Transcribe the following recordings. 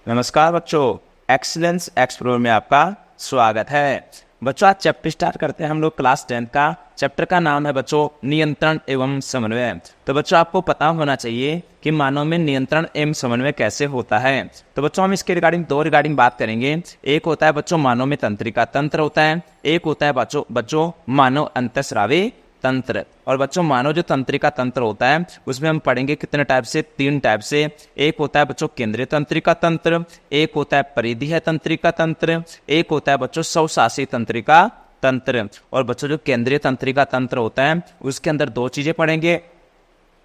नमस्कार बच्चों, excellence explore में आपका स्वागत है। बच्चों आज चैप्टर स्टार्ट करते हैं हम लोग क्लास 10 का। चैप्टर का नाम है बच्चों नियंत्रण एवं समन्वय। तो बच्चों आपको पता होना चाहिए कि मानव में नियंत्रण एवं समन्वय कैसे होता है। तो बच्चों हम इसके रिगार्डिंग बात करेंगे। एक होता है बच्चों मानव में तंत्रिका तंत्र होता है, एक होता है बच्चों मानव अंतःस्रावी तंत्र। और बच्चों मानव जो तंत्रिका तंत्र होता है उसमें हम पढ़ेंगे कितने टाइप से, 3 टाइप से। एक होता है बच्चों केंद्रीय तंत्रिका तंत्र, एक होता है परिधीय तंत्रिका तंत्र, एक होता है बच्चों स्वशासी तंत्रिका तंत्र। और बच्चों जो केंद्रीय तंत्रिका तंत्र होता है उसके अंदर 2 चीजें पढ़ेंगे।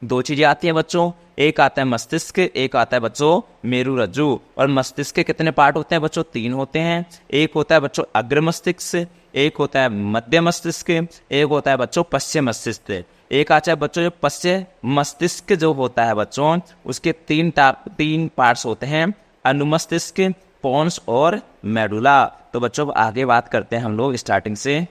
2 चीजें आती है बच्चों, एक आता है मस्तिष्क, एक आता है बच्चों मेरुरज्जु। और मस्तिष्क के कितने पार्ट होते हैं बच्चों? 3 होते हैं। एक होता है बच्चों अग्र मस्तिष्क, एक होता है मध्य मस्तिष्क, एक होता है बच्चों पश्चिम मस्तिष्क। एक आता है बच्चों जो पश्चिम मस्तिष्क जो होता है बच्चों उसके 3 पार्ट्स होते हैं, अनुमस्तिष्क, पोन्स और मेडुला। तो बच्चों आगे बात करते हैं हम लोग स्टार्टिंग से।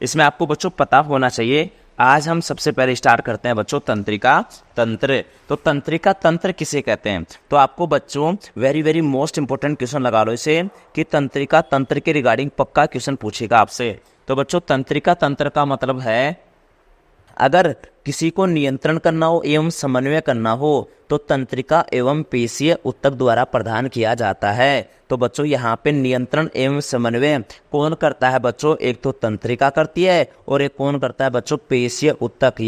इसमें आपको बच्चों पता होना चाहिए। आज हम सबसे पहले स्टार्ट करते हैं बच्चों तंत्रिका तंत्र। तो तंत्रिका तंत्र किसे कहते हैं? तो आपको बच्चों वेरी मोस्ट इंपोर्टेंट क्वेश्चन लगा लो इसे कि तंत्रिका तंत्र के रिगार्डिंग पक्का क्वेश्चन पूछेगा आपसे। तो बच्चों तंत्रिका तंत्र का मतलब है अगर किसी को नियंत्रण करना हो एवं समन्वय करना हो तो तंत्रिका एवं पेशीय ऊतक द्वारा प्रदान किया जाता है। तो बच्चों यहाँ पे नियंत्रण एवं समन्वय कौन करता है बच्चों? एक तो तंत्रिका करती है और एक कौन करता है बच्चों? पेशीय ऊतक।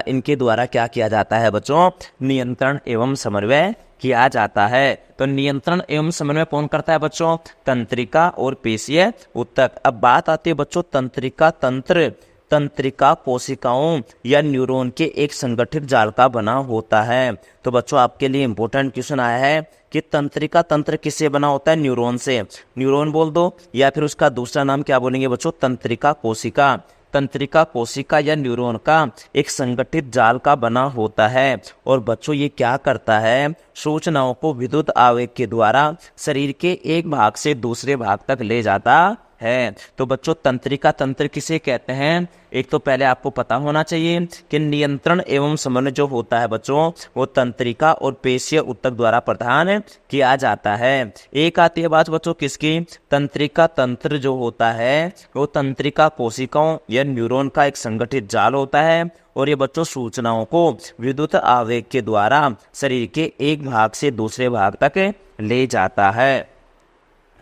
इनके द्वारा क्या किया जाता है बच्चों? नियंत्रण एवं समन्वय किया जाता है। तो नियंत्रण एवं समन्वय कौन करता है बच्चों? तंत्रिका और पेशीय ऊतक। अब बात आती है बच्चों तंत्रिका तंत्र। तंत्रिका कोशिकाओं या न्यूरॉन के एक संगठित जाल का बना होता है। तो बच्चों आपके लिए इंपॉर्टेंट क्वेश्चन आया है कि तंत्रिका तंत्र किससे बना होता है? न्यूरॉन से। न्यूरॉन बोल दो या फिर उसका दूसरा नाम क्या बोलेंगे बच्चों? तंत्रिका कोशिका। तंत्रिका कोशिका या न्यूरॉन का एक संगठित जाल का बना होता है। और बच्चों ये क्या करता है? सूचनाओं को विद्युत आवेग के द्वारा शरीर के एक भाग से दूसरे भाग तक ले जाता है। तो बच्चों तंत्रिका तंत्र किसे कहते हैं? एक तो पहले आपको पता होना चाहिए कि नियंत्रण एवं समन्वय जो होता है बच्चों वो तंत्रिका और पेशीय ऊतक द्वारा प्रदान किया जाता है। एक आती है बात बच्चों किसकी? तंत्रिका तंत्र जो होता है वो तंत्रिका कोशिकाओं या न्यूरॉन का एक संगठित जाल होता है और ये बच्चों सूचनाओं को विद्युत आवेग के द्वारा शरीर के एक भाग से दूसरे भाग तक ले जाता है।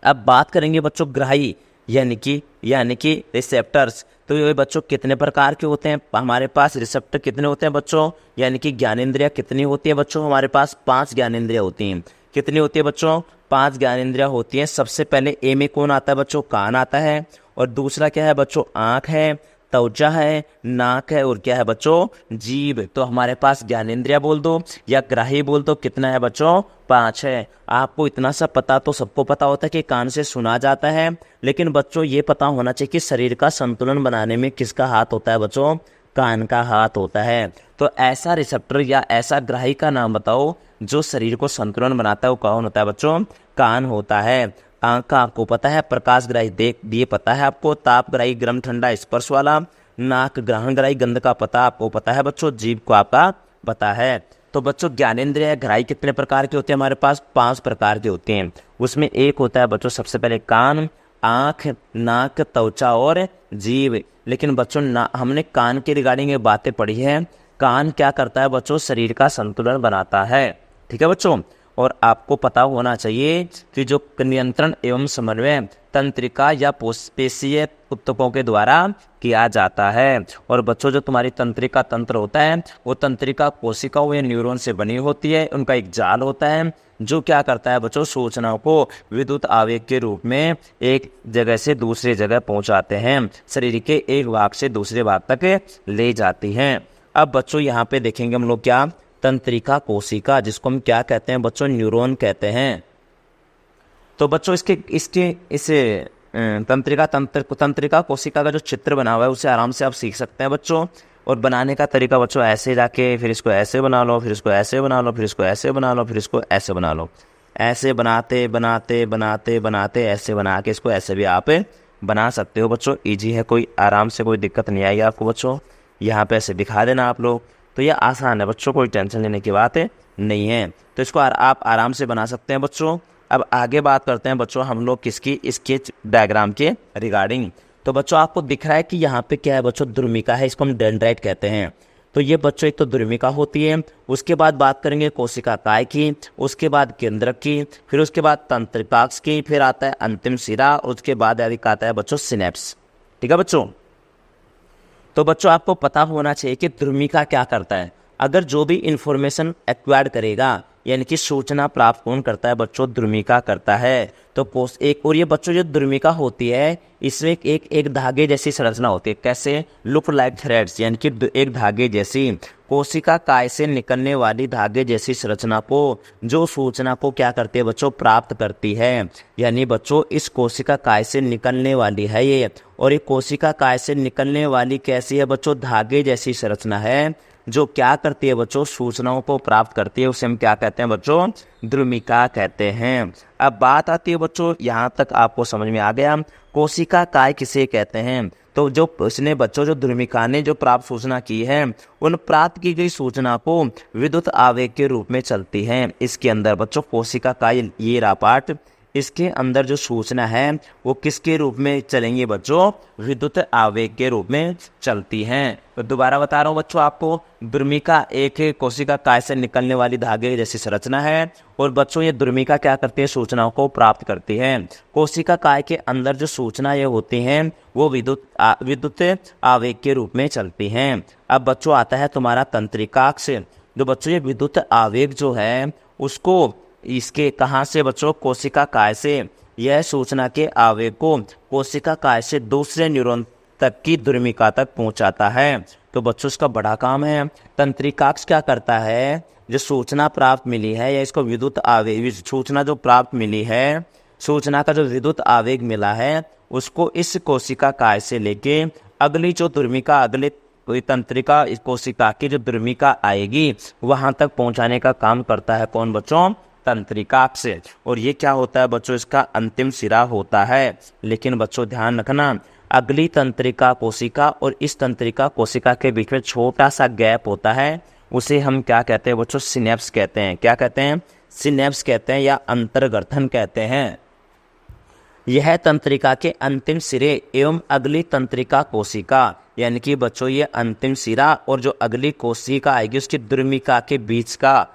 अब बात करेंगे बच्चों ग्राही यानी कि रिसेप्टर्स। तो ये बच्चों कितने प्रकार के होते हैं हमारे पास? रिसेप्टर कितने होते हैं बच्चों? यानी कि ज्ञानेंद्रिया कितनी होती है बच्चों? हमारे पास 5 ज्ञानेंद्रिया होती हैं। कितनी होती है बच्चों? 5 ज्ञानेंद्रिया होती हैं। सबसे पहले ए में कौन आता है बच्चों? कान आता है। और दूसरा क्या है बच्चों? आँख है, त्वचा है, नाक है और क्या है बच्चों? जीभ। तो हमारे पास ज्ञानेंद्रिया बोल दो या ग्राही बोल दो, कितना है बच्चों? 5 है। आपको इतना सा पता तो सबको पता होता है कि कान से सुना जाता है, लेकिन बच्चों ये पता होना चाहिए कि शरीर का संतुलन बनाने में किसका हाथ होता है बच्चों? कान का हाथ होता है। तो ऐसा रिसेप्टर या ऐसा ग्राही का नाम बताओ जो शरीर को संतुलन बनाता है, वो कौन होता है बच्चों? कान होता है। आंख का आपको पता है, प्रकाश ग्राही देख ये पता है आपको, ताप ग्राही गर्म ठंडा स्पर्श वाला, नाक ग्रहण ग्राही गंध का पता आपको पता है बच्चों, जीभ को आपका पता है। तो बच्चों ज्ञानेंद्रिय ग्राही कितने प्रकार के होते हैं हमारे पास? 5 प्रकार के होते हैं। उसमें एक होता है बच्चों सबसे पहले कान, आंख, नाक, त्वचा और जीभ। लेकिन बच्चों हमने कान के रिगार्डिंग बातें पढ़ी है। कान क्या करता है बच्चों? शरीर का संतुलन बनाता है। ठीक है बच्चों। और आपको पता होना चाहिए कि जो नियंत्रण एवं समन्वय तंत्रिका या पेशीय ऊतकों के द्वारा किया जाता है। और बच्चों जो तुम्हारी तंत्रिका तंत्र होता है वो तंत्रिका कोशिकाओं या न्यूरॉन से बनी होती है। उनका एक जाल होता है जो क्या करता है बच्चों? सूचनाओं को विद्युत आवेग के रूप में एक जगह से दूसरी जगह पहुंचाते हैं, शरीर के एक भाग से दूसरे भाग तक ले जाती हैं। अब बच्चों यहाँ पे देखेंगे हम लोग क्या? तंत्रिका कोशिका, जिसको हम क्या कहते हैं बच्चों? न्यूरॉन कहते हैं। तो बच्चों इस तंत्रिका कोशिका का जो चित्र बना हुआ है उसे आराम से आप सीख सकते हैं बच्चों। और बनाने का तरीका बच्चों ऐसे जाके फिर इसको ऐसे बना लो, फिर इसको ऐसे बना लो, फिर इसको ऐसे बना लो, फिर इसको ऐसे बना लो। ऐसे बनाते बनाते बनाते बनाते ऐसे बना के इसको ऐसे भी आप बना सकते हो बच्चों। ईजी है, कोई आराम से, कोई दिक्कत नहीं आएगी आपको बच्चों। यहाँ पे ऐसे दिखा देना आप लोग। तो ये आसान है बच्चों, कोई टेंशन लेने की बात नहीं है। तो इसको आप आराम से बना सकते हैं बच्चों। अब आगे बात करते हैं बच्चों हम लोग किसकी, स्केच डायग्राम के रिगार्डिंग। तो बच्चों आपको दिख रहा है कि यहाँ पे क्या है बच्चों, द्रुमिका है, इसको हम डेंड्राइट कहते हैं। तो ये बच्चों एक तो द्रुमिका होती है, उसके बाद बात करेंगे कोशिका काय की, उसके बाद केंद्रक की, फिर उसके बाद तंत्रिकाक्ष की, फिर आता है अंतिम सिरा, उसके बाद आता है बच्चों सिनेप्स। ठीक है बच्चों। तो बच्चों आपको पता होना चाहिए कि द्रुमिका क्या करता है। अगर जो भी इंफॉर्मेशन एक्वायर्ड करेगा, यानी कि सूचना प्राप्त कौन करता है बच्चों, द्रुमिका करता है। तो एक और ये बच्चों जो द्रुमिका होती है इसमें एक धागे जैसी संरचना होती है। कैसे, लुक लाइक थ्रेड्स, यानी कि एक धागे जैसी, कोशिका काय से निकलने वाली धागे जैसी संरचना को, जो सूचना को क्या करती है बच्चों, प्राप्त करती है। यानी बच्चों इस कोशिका काय से निकलने वाली है ये, और ये कोशिका काय से निकलने वाली कैसी है बच्चों, धागे जैसी संरचना है, जो क्या करती है बच्चों, सूचनाओं को प्राप्त करती है। उसे हम क्या कहते हैं बच्चों, द्रुमिका कहते हैं। अब बात आती है बच्चों, यहाँ तक आपको समझ में आ गया, कोशिका काय किसे कहते हैं। तो जो इसने बच्चों जो द्रुमिका ने जो प्राप्त सूचना की है, उन प्राप्त की गई सूचना को विद्युत आवेग के रूप में चलती है। इसके अंदर बच्चों कोशिका काय, ये रहा पार्ट, इसके अंदर जो सूचना है वो किसके रूप में चलेंगे बच्चों, विद्युत आवेग के रूप में चलती हैं। तो दोबारा बता रहा हूँ बच्चों आपको, द्रुमिका एक कोशिका काय से निकलने वाली धागे जैसी संरचना है, और बच्चों ये द्रुमिका क्या करती है, सूचनाओं को प्राप्त करती है। कोशिका काय के अंदर जो सूचना ये होती हैं वो विद्युत आवेग के रूप में चलती हैं। अब बच्चों आता है तुम्हारा तंत्रिकाक्ष। जो बच्चों ये विद्युत आवेग जो है उसको इसके कहाँ से बच्चों, कोशिका काय से, यह सूचना के आवेग को कोशिका काय से दूसरे न्यूरॉन तक की द्रुमिका तक पहुंचाता है। तो बच्चों इसका बड़ा काम है। तंत्रिकाक्ष क्या करता है, जो सूचना प्राप्त मिली है या इसको विद्युत आवेग, सूचना जो प्राप्त मिली है, सूचना का जो विद्युत आवेग मिला है उसको इस कोशिका काय से लेके अगली जो द्रुमिका, अगले तंत्रिका इस कोशिका की जो द्रुमिका आएगी वहां तक पहुंचाने का काम करता है कौन बच्चों, तंत्रिकाक्ष। और ये क्या होता है बच्चों, इसका अंतिम सिरा होता है। लेकिन बच्चों ध्यान रखना, अगली तंत्रिका कोशिका और इस तंत्रिका कोशिका के बीच में छोटा सा गैप होता है, उसे हम क्या कहते हैं बच्चों, सिनेप्स कहते हैं। क्या कहते हैं, सिनेप्स कहते हैं या अंतर्ग्रथन कहते हैं। यह तंत्रिका के अंतिम सिरे एवं अगली तंत्रिका कोशिका, यानी कि बच्चों ये अंतिम सिरा और जो अगली कोशिका आएगी उसकी द्रुमिका के बीच का,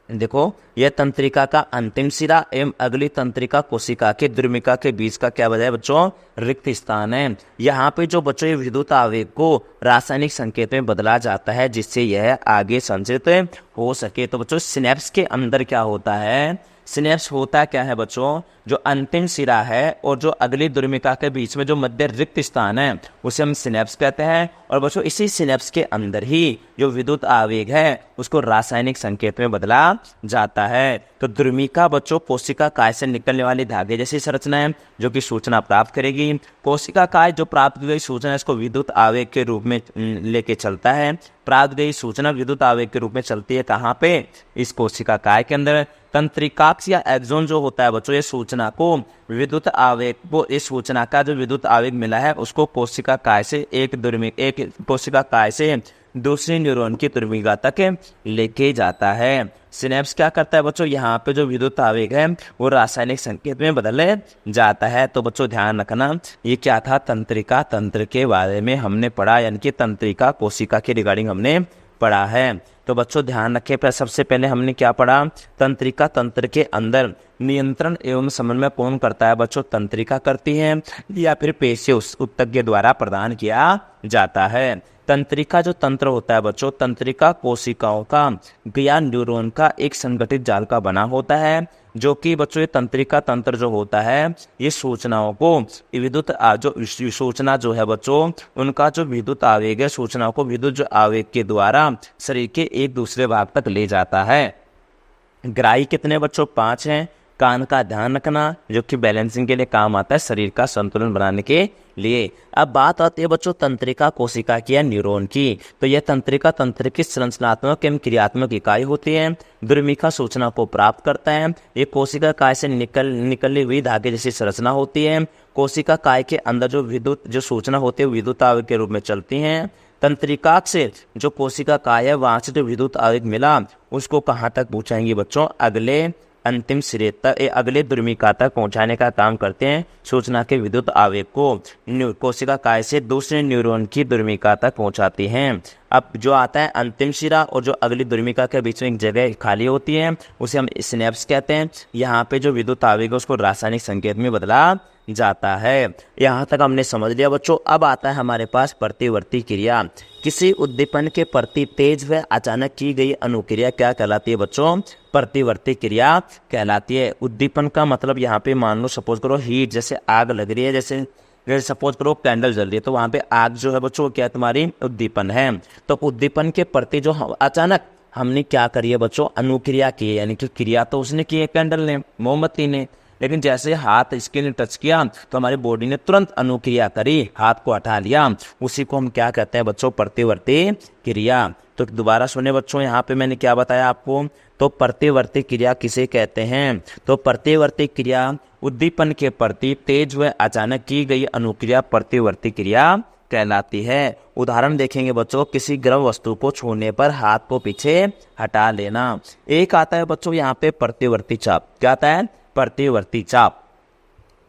देखो यह तंत्रिका का अंतिम सिरा एवं अगली तंत्रिका कोशिका के द्रुमिका के बीच का क्या बजाय बच्चों, रिक्त स्थान है। यहाँ पे जो बच्चों ये विद्युत आवेग को रासायनिक संकेत में बदला जाता है जिससे यह आगे संचित हो सके। तो बच्चों सिनेप्स के अंदर क्या होता है, सिनेप्स होता क्या है बच्चों, जो अंतिम सिरा है और जो अगली द्रुमिका के बीच में जो मध्य रिक्त स्थान है उसे हम सिनेप्स कहते हैं। और बच्चों इसी सिनेप्स के अंदर ही जो विद्युत आवेग है उसको रासायनिक संकेत में बदला जाता है। तो द्रुमिका बच्चों कोशिका काय से निकलने वाली धागे जैसी संरचना है जो कि सूचना प्राप्त करेगी। कोशिका काय जो प्राप्त की गई सूचना इसको विद्युत आवेग के रूप में लेके चलता है। प्राप्त गई सूचना विद्युत आवेग के रूप में चलती है कहाँ पे, इस कोशिका काय के अंदर। तंत्रिकाक्ष या एक्सोन जो होता है बच्चों, ये सूचना को विद्युत आवेग को, इस सूचना का जो विद्युत आवेग मिला है उसको कोशिका काय से एक कोशिका काय से दूसरी न्यूरॉन की द्रुमिका तक लेके जाता है। सिनेप्स क्या करता है बच्चों, यहाँ पे जो विद्युत आवेग है वो रासायनिक संकेत में बदल जाता है। तो बच्चों ध्यान रखना, ये क्या था, तंत्रिका तंत्र के बारे में हमने पढ़ा, यानी कि तंत्रिका कोशिका के रिगार्डिंग हमने पढ़ा है। तो बच्चों ध्यान रखें, पर सबसे पहले हमने क्या पढ़ा, तंत्रिका तंत्र के अंदर नियंत्रण एवं समन्वय कौन करता है बच्चों, तंत्रिका करती है या फिर पेशी ऊतक के द्वारा प्रदान किया जाता है। तंत्रिका जो तंत्र होता है बच्चों, तंत्रिका कोशिकाओं का या न्यूरॉन का एक संगठित जाल का बना होता है, जो कि बच्चों ये तंत्रिका तंत्र जो होता है ये सूचनाओं को विद्युत जो सूचना जो है बच्चों, उनका जो विद्युत आवेग है सूचनाओं को विद्युत आवेग के द्वारा शरीर के एक दूसरे भाग तक ले जाता है। ग्राही कितने बच्चों, 5 हैं। कान का ध्यान रखना जो कि बैलेंसिंग के लिए काम आता है, शरीर का संतुलन बनाने के लिए। अब बात आती है बच्चों तंत्रिका कोशिका की या न्यूरॉन की। तो यह तंत्रिका तंत्र की संरचनात्मक एवं क्रियात्मक इकाई होती है। द्रुमिका सूचना को प्राप्त करता है। ये कोशिका काय से निकली हुई धागे जैसी संरचना होती है। कोशिका काय के अंदर जो विद्युत जो सूचना होती है विद्युत आवेग के रूप में चलती हैं। तंत्रिकाक्ष से जो कोशिका काय है वहां से जो विद्युत आवेग मिला उसको कहाँ तक पहुंचाएंगे बच्चों, अगले अंतिम सिरे तक अगले द्रुमिका तक पहुंचाने का काम करते हैं। सूचना के विद्युत आवेग को कोशिका काय से दूसरे न्यूरॉन की द्रुमिका तक पहुंचाती हैं। अब जो आता है अंतिम सिरा और जो अगली द्रुमिका के बीच में एक जगह खाली होती है उसे हम स्नैप्स कहते हैं। यहाँ पे जो विद्युत आवेग है उसको रासायनिक संकेत में बदला जाता है। यहाँ तक हमने समझ लिया बच्चों। अब आता है हमारे पास प्रतिवर्ती क्रिया। किसी उद्दीपन के प्रति तेज व अचानक की गई अनुक्रिया क्या कहलाती है बच्चों? प्रतिवर्ती क्रिया कहलाती है। उद्दीपन का मतलब यहाँ पे मान लो सपोज करो हीट, जैसे आग लग रही है, जैसे सपोज करो कैंडल जल रही है तो वहाँ पे आग जो है बच्चों क्या तुम्हारी उद्दीपन है। तो उद्दीपन के प्रति जो अचानक हमने क्या करी है बच्चों? अनुक्रिया की है, यानी कि क्रिया तो उसने की है कैंडल ने, मोमबत्ती ने, लेकिन जैसे हाथ इसके ने टच किया तो हमारी बॉडी ने तुरंत अनुक्रिया करी, हाथ को हटा लिया, उसी को हम क्या कहते हैं बच्चों? प्रतिवर्ती क्रिया। तो दोबारा सुने बच्चों, यहाँ पे मैंने क्या बताया आपको? तो प्रतिवर्ती क्रिया किसे कहते हैं? तो प्रतिवर्ती क्रिया उद्दीपन के प्रति तेज व अचानक की गई अनुक्रिया प्रतिवर्ती क्रिया कहलाती है। उदाहरण देखेंगे बच्चों, किसी गर्म वस्तु को छूने पर हाथ को पीछे हटा लेना। एक आता है बच्चों यहाँ पे प्रतिवर्ती चाप। क्या आता है? प्रतिवर्ती चाप।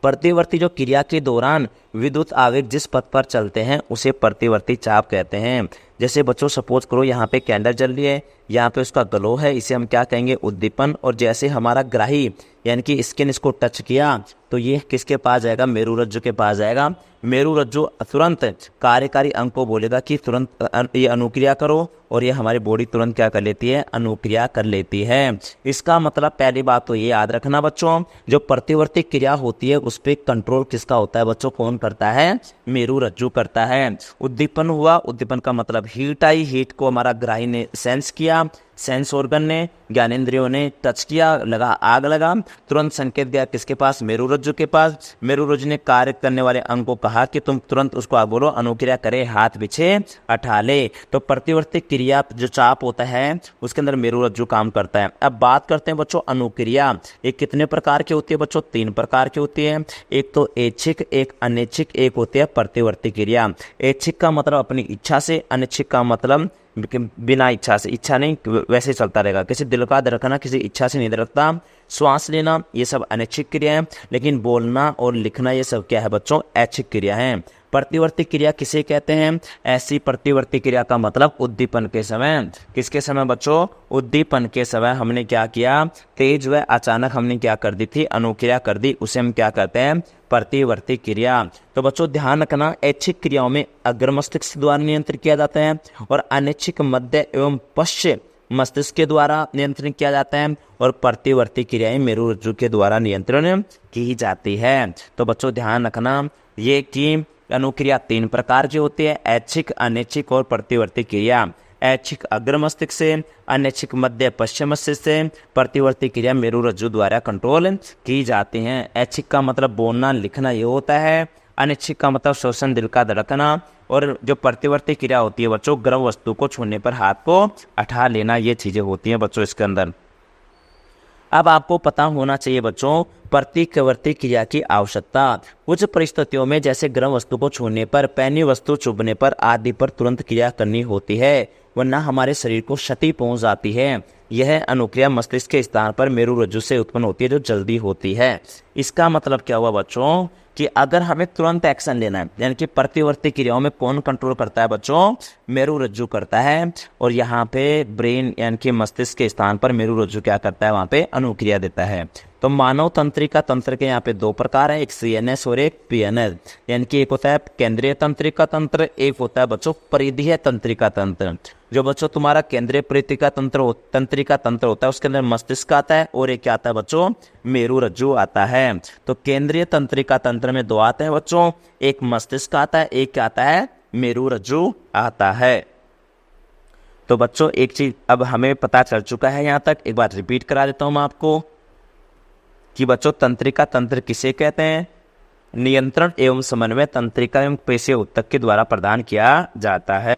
प्रतिवर्ती जो क्रिया के दौरान विद्युत आवेग जिस पथ पर चलते हैं उसे प्रतिवर्ती चाप कहते हैं। जैसे बच्चों सपोज करो यहाँ पे कैंडल जल रही है, यहाँ पे उसका ग्लो है, इसे हम क्या कहेंगे? उद्दीपन। और जैसे हमारा ग्राही यानी कि स्किन इसको टच किया तो ये किसके पास जाएगा? मेरुरज्जु के पास जाएगा। मेरुरज्जु तुरंत कार्यकारी अंग को बोलेगा कि तुरंत ये अनुक्रिया करो, और ये हमारी बॉडी तुरंत क्या कर लेती है? अनुक्रिया कर लेती है। इसका मतलब पहली बात तो ये याद रखना बच्चों, जो प्रतिवर्ती क्रिया होती है उस पर कंट्रोल किसका होता है बच्चों? कौन करता है? मेरुरज्जु करता है। उद्दीपन हुआ, उद्दीपन का मतलब हीट आई, हीट को हमारा ग्राही ने सेंस किया, सेंस ऑर्गन ने, ज्ञानेंद्रियों ने टच किया, लगा आग लगा, तुरंत संकेत गया किसके पास? मेरुरज्जु के पास। मेरुरज्जु ने कार्य करने वाले अंग को कहा कि तुम तुरंत उसको आग बोलो, अनुक्रिया करे, हाथ पीछे हटा ले। तो प्रतिवर्ती क्रिया जो चाप होता है उसके अंदर मेरुरज्जु काम करता है। अब बात करते हैं बच्चों अनुक्रिया। ये कितने प्रकार की होती है बच्चों? 3 प्रकार की होती है। एक तो ऐच्छिक, एक अनैच्छिक, एक होती है प्रतिवर्ती क्रिया। ऐच्छिक का मतलब अपनी इच्छा से, अनैच्छिक का मतलब बिना इच्छा से। इच्छा नहीं, वैसे चलता रहेगा। किसी दिल का धड़कना किसी इच्छा से नहीं धड़कता। श्वास लेना ये सब अनैच्छिक क्रिया है, लेकिन बोलना और लिखना ये सब क्या है बच्चों? ऐच्छिक क्रिया है। प्रतिवर्ती क्रिया किसे कहते हैं? ऐसी प्रतिवर्ती क्रिया का मतलब उद्दीपन के समय। किसके समय बच्चों? उद्दीपन के समय हमने क्या किया? तेज व अचानक हमने क्या कर दी थी? अनुक्रिया कर दी, उसे हम क्या कहते हैं? प्रतिवर्ती क्रिया। तो बच्चों ध्यान रखना, ऐच्छिक क्रियाओं में अग्र मस्तिष्क द्वारा नियंत्रित किया जाता है और अनैच्छिक मध्य एवं पश्चिम मस्तिष्क के द्वारा नियंत्रित किया जाता है, और प्रतिवर्ती क्रियाएं मेरुरज्जु के द्वारा नियंत्रण की जाती है। तो बच्चों ध्यान रखना ये कि अनुक्रिया 3 प्रकार की होती है, ऐच्छिक, अनैच्छिक और प्रतिवर्ती क्रिया। ऐच्छिक अग्र मस्तिष्क से, अनैच्छिक मध्य पश्चिम मस्तिष्क से, प्रतिवर्ती क्रिया मेरुरज्जु द्वारा कंट्रोल की जाती हैं। ऐच्छिक का मतलब बोलना लिखना ये होता है, अनैच्छिक का मतलब श्वसन, दिल का धड़कना, और जो प्रतिवर्ती क्रिया होती है बच्चों गर्म वस्तु को छूने पर हाथ को हटा लेना, ये चीजें होती हैं बच्चों इसके अंदर। अब आपको पता होना चाहिए बच्चों प्रतिवर्ती क्रिया की आवश्यकता। कुछ परिस्थितियों में जैसे गर्म वस्तु को छूने पर, पैनी वस्तु चुभने पर आदि पर तुरंत क्रिया करनी होती है, वरना हमारे शरीर को क्षति पहुंच जाती है। यह अनुक्रिया मस्तिष्क के स्थान पर मेरुरज्जु से उत्पन्न होती है जो जल्दी होती है। इसका मतलब क्या हुआ बच्चों कि अगर हमें तुरंत एक्शन लेना है, यानी कि प्रतिवर्ती क्रियाओं में कौन कंट्रोल करता है बच्चों? मेरुरज्जु करता है। और यहाँ पे ब्रेन यानी कि मस्तिष्क के स्थान पर मेरुरज्जु क्या करता है? वहाँ पे अनुक्रिया देता है। तो मानव तंत्रिका तंत्र के यहाँ पे 2 प्रकार है, एक CNS और एक PNS। यानी कि एक होता है केंद्रीय तंत्रिका तंत्र, एक होता है बच्चों परिधीय तंत्रिका तंत्र। जो बच्चों तुम्हारा केंद्रीय तंत्रिका तंत्र होता है उसके अंदर मस्तिष्क आता है, और एक क्या आता है बच्चों? मेरुरज्जु आता है। तो केंद्रीय तंत्रिका तंत्र में 2 आते हैं बच्चों, एक मस्तिष्क आता है, एक क्या आता है? मेरुरज्जु आता है। तो बच्चों एक चीज अब हमें पता चल चुका है यहाँ तक, एक बार रिपीट करा देता हूँ मैं आपको कि बच्चों तंत्रिका तंत्र किसे कहते हैं? नियंत्रण एवं समन्वय तंत्रिका एवं पेशीय ऊतक के द्वारा प्रदान किया जाता है।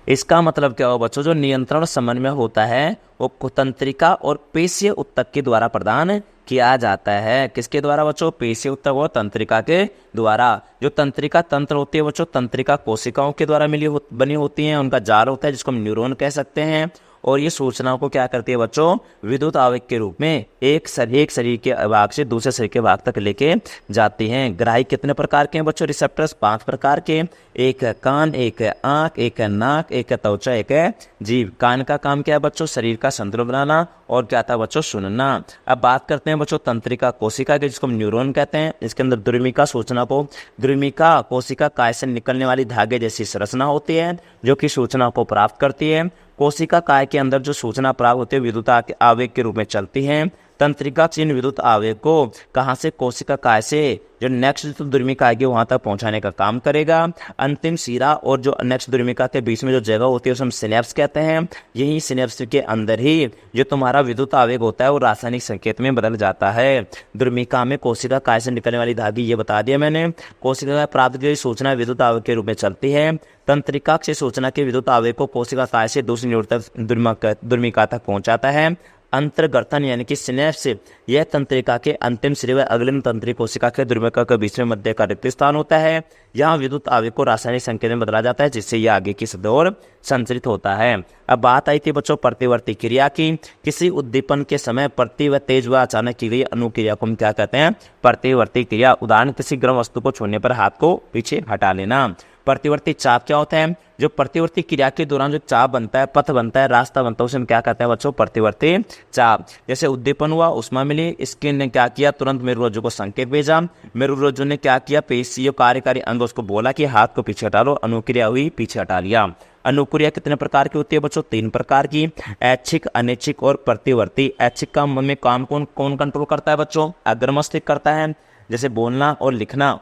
इसका मतलब क्या हो बच्चों? जो नियंत्रण समन्वय होता है वो तंत्रिका और पेशीय ऊतक के द्वारा प्रदान किया जाता है। किसके द्वारा बच्चों? पेशीय ऊतक और तंत्रिका के द्वारा। जो तंत्रिका तंत्र होती है बच्चों तंत्रिका कोशिकाओं के द्वारा बनी होती हैं, उनका जाल होता है जिसको हम न्यूरॉन कह सकते हैं, और ये सूचनाओं को क्या करती है बच्चों, विद्युत आवेग के रूप में एक शरीर के भाग से दूसरे शरीर के भाग तक लेके जाती हैं। ग्राही कितने प्रकार के हैं बच्चों, रिसेप्टर्स 5 प्रकार के, एक है कान, एक है आंख, एक है नाक, एक है त्वचा, एक है जीभ। कान का काम क्या है बच्चों, शरीर का संतुलन बनाना, और क्या था बच्चों, सुनना। अब बात करते हैं बच्चों तंत्रिका कोशिका की, जिसको हम न्यूरॉन कहते हैं। इसके अंदर द्रुमिका सूचना को, द्रुमिका कोशिका काय से निकलने वाली धागे जैसी संरचना होती है जो कि सूचना को प्राप्त करती है। कोशिका काय के अंदर जो सूचना प्राप्त होती है विद्युत आवेग के रूप में चलती है। तंत्रिका इन विद्युत आवेग को कहाँ से, कोशिका काय से जो नेक्स्ट द्रुमिका आएगी वहां तक पहुंचाने का काम करेगा। अंतिम सिरा और जो नेक्स्ट द्रुमिका के बीच में जो जगह होती है उसे हम सिनेप्स कहते हैं। यही सिनेप्स के अंदर ही जो तुम्हारा विद्युत आवेग होता है वो रासायनिक संकेत में बदल जाता है। द्रुमिका में कोशिका काय से निकलने वाली धागी, ये बता दिया मैंने। कोशिका का प्राप्त की सूचना विद्युत आवेग के रूप में चलती है। तंत्रिका से सूचना के विद्युत आवेग को कोशिका काय से दूसरी द्रुमिका तक पहुंचाता है। अंतर्गर्थन यानी कि सिनेप्स, यह तंत्रिका के अंतिम सिरे व अग्रिम तंत्रिका कोशिका के द्रुमिका के बीच में मध्य का रिक्त स्थान होता है। यहाँ विद्युत आवेग को रासायनिक संकेत में बदला जाता है जिससे यह आगे की ओर संचरित होता है। अब बात आई थी बच्चों प्रतिवर्ती क्रिया की। किसी उद्दीपन के समय प्रति व तेज व अचानक की गई अनुक्रिया को हम क्या कहते हैं, प्रतिवर्ती क्रिया। उदाहरण, किसी गर्म वस्तु को छूने पर हाथ को पीछे हटा लेना। प्रतिवर्ती चाप क्या होता है, जो प्रतिवर्ती क्रिया के दौरान जो चाप बनता है, पथ बनता है, रास्ता बनता है, उसे हम क्या कहते हैं बच्चों, प्रतिवर्ती चाप। जैसे उद्दीपन हुआ, उष्मा मिली, इसके ने क्या किया, तुरंत मेरुरज्जु को संकेत भेजा। मेरुरज्जु ने क्या किया, पेशियों कार्यकारी अंग उसको बोला कि हाथ को पीछे हटा लो, अनुक्रिया हुई, पीछे हटा लिया। अनुक्रिया कितने प्रकार की होती है बच्चों, 3 प्रकार की, ऐच्छिक, अनैच्छिक और प्रतिवर्ती। ऐच्छिक काम में काम कौन कंट्रोल करता है बच्चों, अग्र मस्तिष्क करता है, जैसे बोलना और लिखना।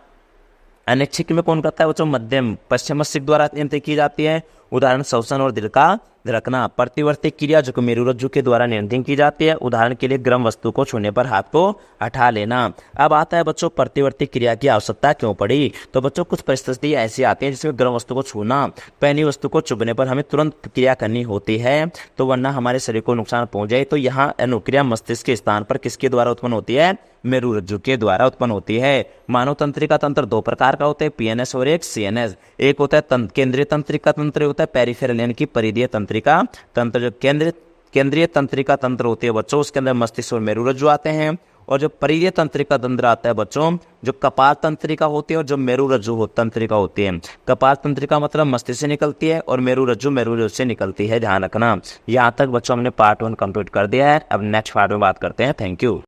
अनैच्छिक में कौन करता है बच्चों, मध्यम पश्चिम मस्तिष्क द्वारा नियंत्रित की जाती है। उदाहरण, श्वसन और दिल का धड़कना। प्रतिवर्ती क्रिया जो मेरुरज्जु के द्वारा नियंत्रित की जाती है। उदाहरण के लिए गर्म वस्तु को छूने पर हाथ को हटा लेना। अब आता है बच्चों प्रतिवर्ती क्रिया की आवश्यकता क्यों पड़ी। तो बच्चों कुछ परिस्थिति ऐसी आती है जिसमें गर्म वस्तु को छूना, पहनी वस्तु को चुभने पर हमें तुरंत क्रिया करनी होती है, तो वरना हमारे शरीर को नुकसान पहुंच जाए। तो यहाँ अनुक्रिया मस्तिष्क के स्थान पर किसके द्वारा उत्पन्न होती है, मेरुरज्जु के द्वारा उत्पन्न होती है। मानव तंत्रिका तंत्र 2 प्रकार का होता है, पीएनएस और एक सीएनएस। एक होता है केंद्रीय तंत्रिका तंत्र, होता है पेरिफेरल यानी कि परिधीय तंत्रिका तंत्र। जो केंद्रीय तंत्रिका तंत्र होती है बच्चों, उसके अंदर मस्तिष्क और मेरुरज्जु आते हैं। और जो परिधीय तंत्रिका तंत्र आता है बच्चों, जो कपाल तंत्रिका होती है और जो मेरुरज्जु तंत्रिका होती है। कपाल तंत्रिका मतलब मस्तिष्क से निकलती है और मेरुरज्जु से निकलती है, ध्यान रखना। यहाँ तक बच्चों हमने पार्ट 1 कंप्लीट कर दिया है। अब नेक्स्ट पार्ट में बात करते हैं। Thank you.